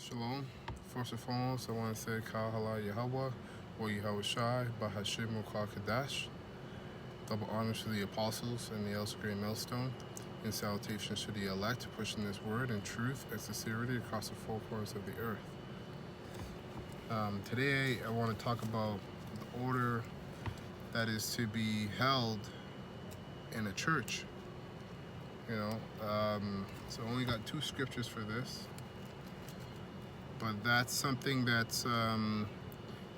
Shalom. First and foremost, I want to say Kal Halal Yahweh, or Yahweh Shai, Bahashim Mukal Kadash. Double honors to the apostles and the El Great Millstone, and salutations to the elect, pushing this word in truth and sincerity across the four corners of the earth. Today, I want to talk about the order that is to be held in a church. So I only got two scriptures for this. But that's something that's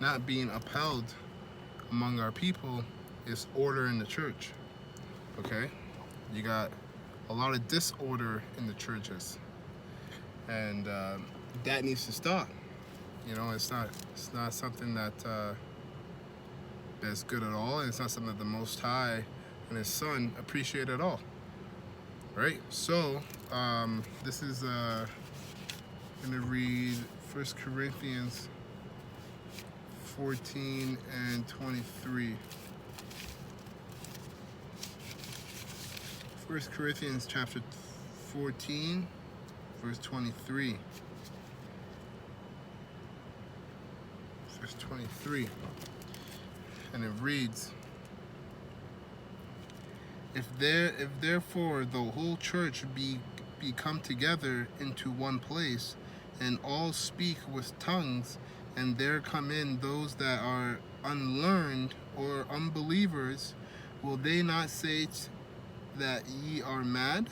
not being upheld among our people is order in the church. Okay, you got a lot of disorder in the churches, and that needs to stop. It's not something that's good at all, and it's not something that the Most High and His Son appreciate at all. Right? So this is going to read 1 Corinthians 14 and 23. 1 Corinthians chapter 14, verse 23. Verse 23. And it reads, If therefore the whole church be come together into one place, and all speak with tongues, and there come in those that are unlearned or unbelievers, will they not say that ye are mad?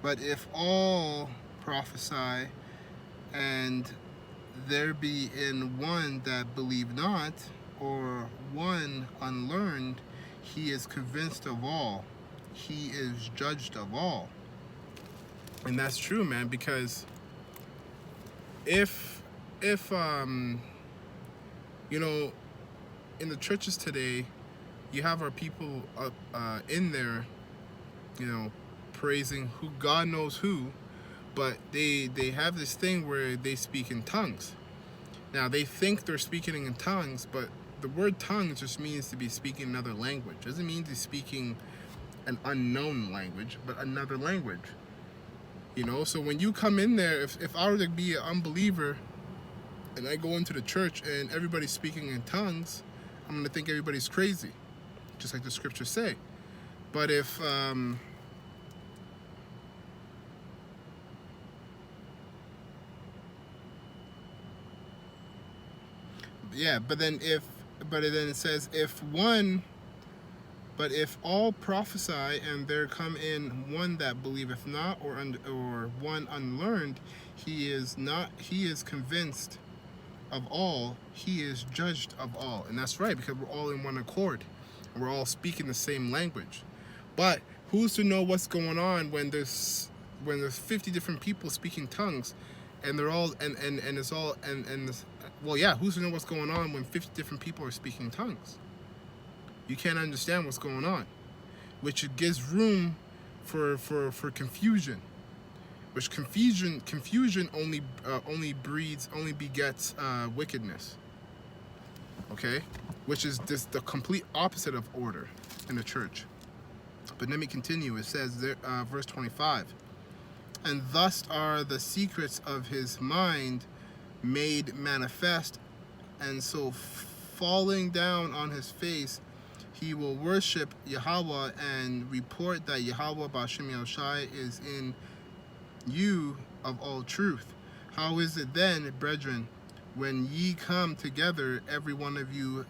But if all prophesy, and there be in one that believe not, or one unlearned, he is convinced of all, he is judged of all. And that's true, man, because if in the churches today, you have our people in there, praising who God knows who, but they have this thing where they speak in tongues. Now they think they're speaking in tongues, but the word tongues just means to be speaking another language. It doesn't mean to be speaking an unknown language, but another language. So when you come in there, if I were to be an unbeliever and I go into the church and everybody's speaking in tongues, I'm going to think everybody's crazy, just like the scriptures say. But if but then it says but if all prophesy, and there come in one that believeth not, or one unlearned, he is convinced of all, he is judged of all. And that's right, because we're all in one accord. We're all speaking the same language. But who's to know what's going on when there's 50 different people speaking tongues, and they're all who's to know what's going on when 50 different people are speaking tongues? You can't understand what's going on, which gives room for confusion. Which confusion only begets wickedness. Okay, which is the complete opposite of order in the church. But let me continue. It says there, verse 25, and thus are the secrets of his mind made manifest, and so falling down on his face, he will worship Yahweh and report that Yahweh Bashim Yahushai is in you of all truth. How is it then, brethren, when ye come together, every one of you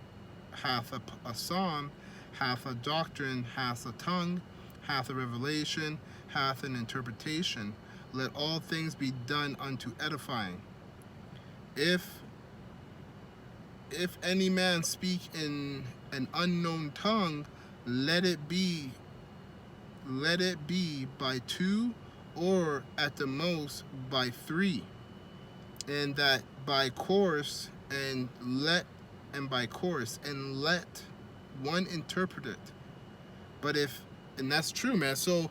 hath a psalm, hath a doctrine, hath a tongue, hath a revelation, hath an interpretation? Let all things be done unto edifying. If any man speak in an unknown tongue, let it be by two, or at the most by three, and that by course, and let one interpret it. But and that's true, man. So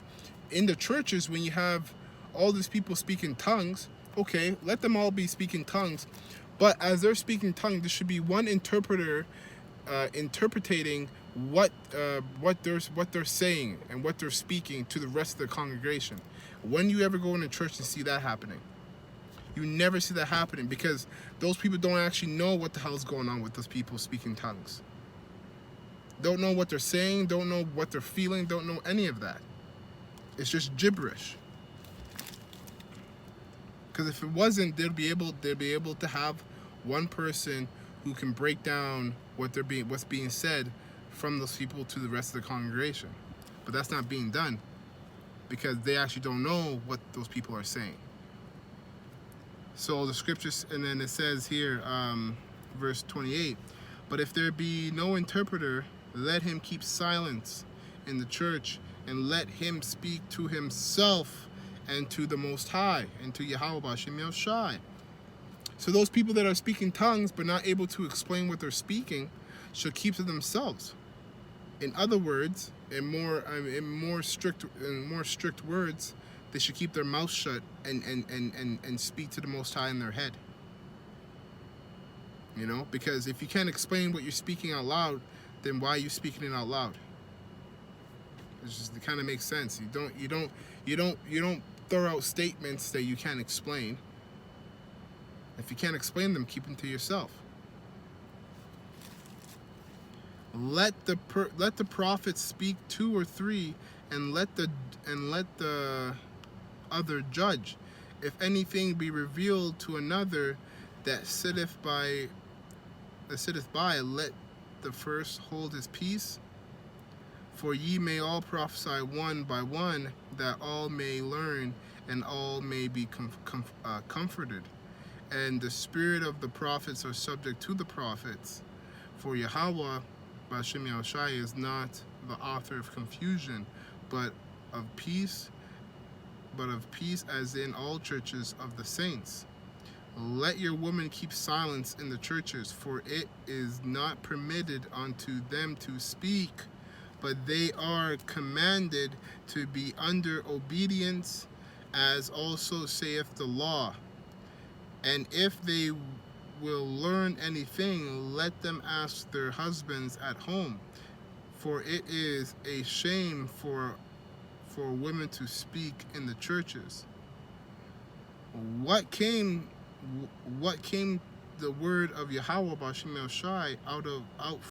in the churches, when you have all these people speaking tongues, okay, let them all be speaking tongues, but as they're speaking tongues, there should be one interpreter interpreting what they're saying and what they're speaking to the rest of the congregation. When you ever go into church and see that happening? You never see that happening because those people don't actually know what the hell is going on with those people speaking tongues. Don't know what they're saying, don't know what they're feeling, don't know any of that. It's just gibberish. Because if it wasn't, they'd be able to have one person who can break down what's being said from those people to the rest of the congregation. But that's not being done because they actually don't know what those people are saying. So the scriptures, and then it says here, verse 28, but if there be no interpreter, let him keep silence in the church, and let him speak to himself and to the Most High, and to Yahweh B'Shem Yahushai. So those people that are speaking tongues but not able to explain what they're speaking should keep to themselves. In other words, in more strict words, they should keep their mouth shut and speak to the Most High in their head. You know, because if you can't explain what you're speaking out loud, then why are you speaking it out loud? It kind of makes sense. You don't throw out statements that you can't explain. If you can't explain them, keep them to yourself. Let the prophets speak 2 or 3, and let the other judge. If anything be revealed to another that sitteth by, let the first hold his peace. For ye may all prophesy one by one, that all may learn and all may be comforted. And the spirit of the prophets are subject to the prophets. For Yahweh B'Shem Yahushai is not the author of confusion, but of peace, as in all churches of the saints. Let your women keep silence in the churches, for it is not permitted unto them to speak, but they are commanded to be under obedience, as also saith the law. And if they will learn anything, let them ask their husbands at home, for it is a shame for women to speak in the churches. What came the word of Yahweh B'Shem Yahushai out